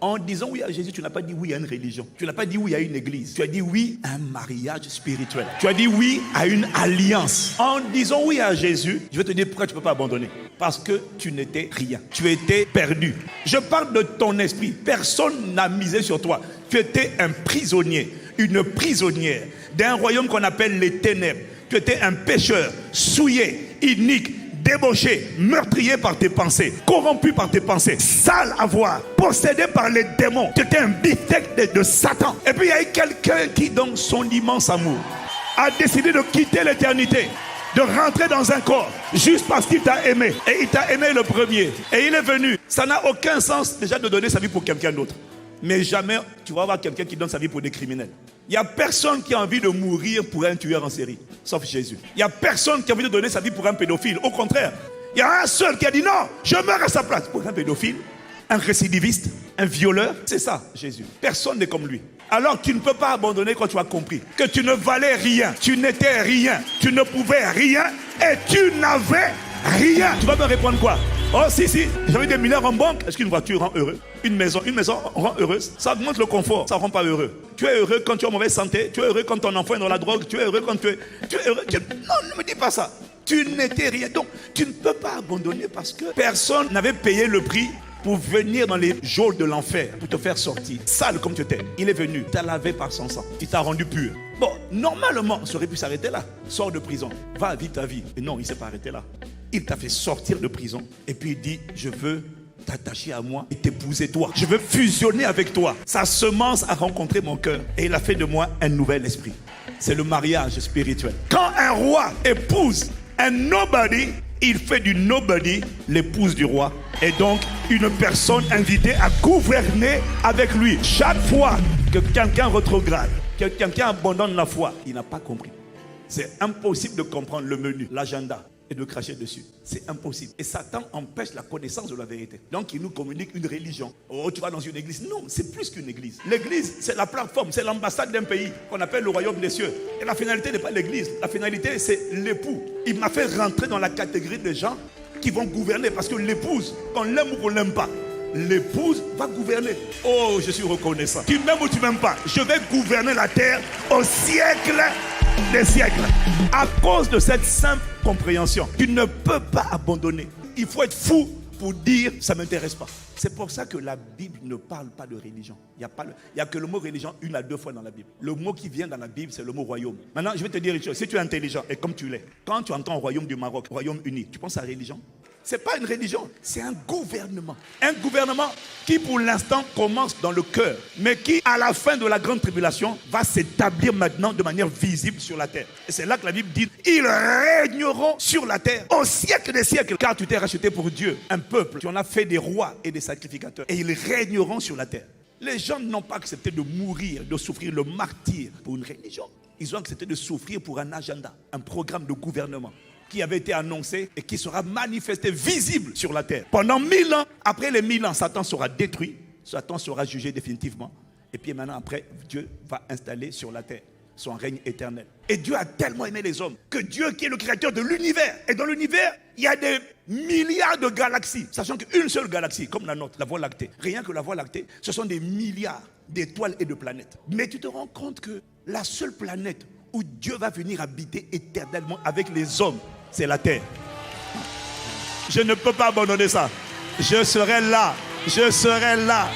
En disant oui à Jésus, tu n'as pas dit oui à une religion. Tu n'as pas dit oui à une église. Tu as dit oui à un mariage spirituel. Tu as dit oui à une alliance. En disant oui à Jésus, je vais te dire pourquoi tu ne peux pas abandonner. Parce que tu n'étais rien. Tu étais perdu. Je parle de ton esprit. Personne n'a misé sur toi. Tu étais un prisonnier, une prisonnière d'un royaume qu'on appelle les ténèbres. Tu étais un pécheur, souillé, inique, débauché, meurtrier par tes pensées, corrompu par tes pensées, sale à voir, possédé par les démons. Tu étais un beefsteak de Satan. Et puis il y a eu quelqu'un qui, dans son immense amour, a décidé de quitter l'éternité, de rentrer dans un corps, juste parce qu'il t'a aimé. Et il t'a aimé le premier. Et il est venu. Ça n'a aucun sens déjà de donner sa vie pour quelqu'un d'autre. Mais jamais tu vas avoir quelqu'un qui donne sa vie pour des criminels. Il n'y a personne qui a envie de mourir pour un tueur en série, sauf Jésus. Il n'y a personne qui a envie de donner sa vie pour un pédophile. Au contraire, il y a un seul qui a dit non, je meurs à sa place. Pour un pédophile, un récidiviste, un violeur, c'est ça Jésus. Personne n'est comme lui. Alors tu ne peux pas abandonner quand tu as compris que tu ne valais rien, tu n'étais rien, tu ne pouvais rien et tu n'avais rien. Tu vas me répondre quoi? Oh si, j'avais des milliards en banque. Est-ce qu'une voiture rend heureux? Une maison rend heureuse. Ça augmente le confort, ça ne rend pas heureux. Tu es heureux quand tu es en mauvaise santé. Tu es heureux quand ton enfant est dans la drogue. Tu es heureux quand tu es heureux. Non, ne me dis pas ça. Tu n'étais rien. Donc, tu ne peux pas abandonner parce que personne n'avait payé le prix pour venir dans les geôles de l'enfer, pour te faire sortir. Sale comme tu étais. Il est venu, il t'a lavé par son sang. Il t'a rendu pur. Bon, normalement, ça aurait pu s'arrêter là. Sors de prison, va vivre ta vie. Et non, il ne s'est pas arrêté là. Il t'a fait sortir de prison. Et puis il dit, je veux t'attacher à moi et t'épouser toi. Je veux fusionner avec toi. Sa semence a rencontré mon cœur. Et il a fait de moi un nouvel esprit. C'est le mariage spirituel. Quand un roi épouse un nobody, il fait du nobody l'épouse du roi. Et donc, une personne invitée à gouverner avec lui. Chaque fois que quelqu'un rétrograde, que quelqu'un abandonne la foi, il n'a pas compris. C'est impossible de comprendre le menu, l'agenda et de cracher dessus. C'est impossible. Et Satan empêche la connaissance de la vérité. Donc, il nous communique une religion. Oh, tu vas dans une église. Non, c'est plus qu'une église. L'église, c'est la plateforme, c'est l'ambassade d'un pays qu'on appelle le royaume des cieux. Et la finalité n'est pas l'église. La finalité, c'est l'époux. Il m'a fait rentrer dans la catégorie des gens qui vont gouverner. Parce que l'épouse, qu'on l'aime ou qu'on l'aime pas, l'épouse va gouverner. Oh, je suis reconnaissant. Tu m'aimes ou tu m'aimes pas, je vais gouverner la terre au siècle des siècles. À cause de cette simple compréhension, tu ne peux pas abandonner. Il faut être fou pour dire ça ne m'intéresse pas. C'est pour ça que la Bible ne parle pas de religion. Il n'y a que le mot religion 1 à 2 fois dans la Bible. Le mot qui vient dans la Bible, c'est le mot royaume. Maintenant, je vais te dire une chose. Si tu es intelligent et comme tu l'es, quand tu entends royaume du Maroc, royaume uni, tu penses à religion? Ce n'est pas une religion, c'est un gouvernement. Un gouvernement qui pour l'instant commence dans le cœur, mais qui à la fin de la grande tribulation va s'établir maintenant de manière visible sur la terre. Et c'est là que la Bible dit, ils régneront sur la terre au siècle des siècles. Car tu t'es racheté pour Dieu, un peuple. Tu en as fait des rois et des sacrificateurs. Et ils régneront sur la terre. Les gens n'ont pas accepté de mourir, de souffrir le martyre pour une religion. Ils ont accepté de souffrir pour un agenda, un programme de gouvernement qui avait été annoncé et qui sera manifesté, visible sur la terre. Pendant 1000 ans, après les 1000 ans, Satan sera détruit, Satan sera jugé définitivement. Et puis maintenant, après, Dieu va installer sur la terre son règne éternel. Et Dieu a tellement aimé les hommes que Dieu qui est le créateur de l'univers, et dans l'univers, il y a des milliards de galaxies, sachant qu'une seule galaxie, comme la nôtre, la Voie lactée, rien que la Voie lactée, ce sont des milliards d'étoiles et de planètes. Mais tu te rends compte que la seule planète où Dieu va venir habiter éternellement avec les hommes, c'est la terre. Je ne peux pas abandonner ça. Je serai là. Je serai là.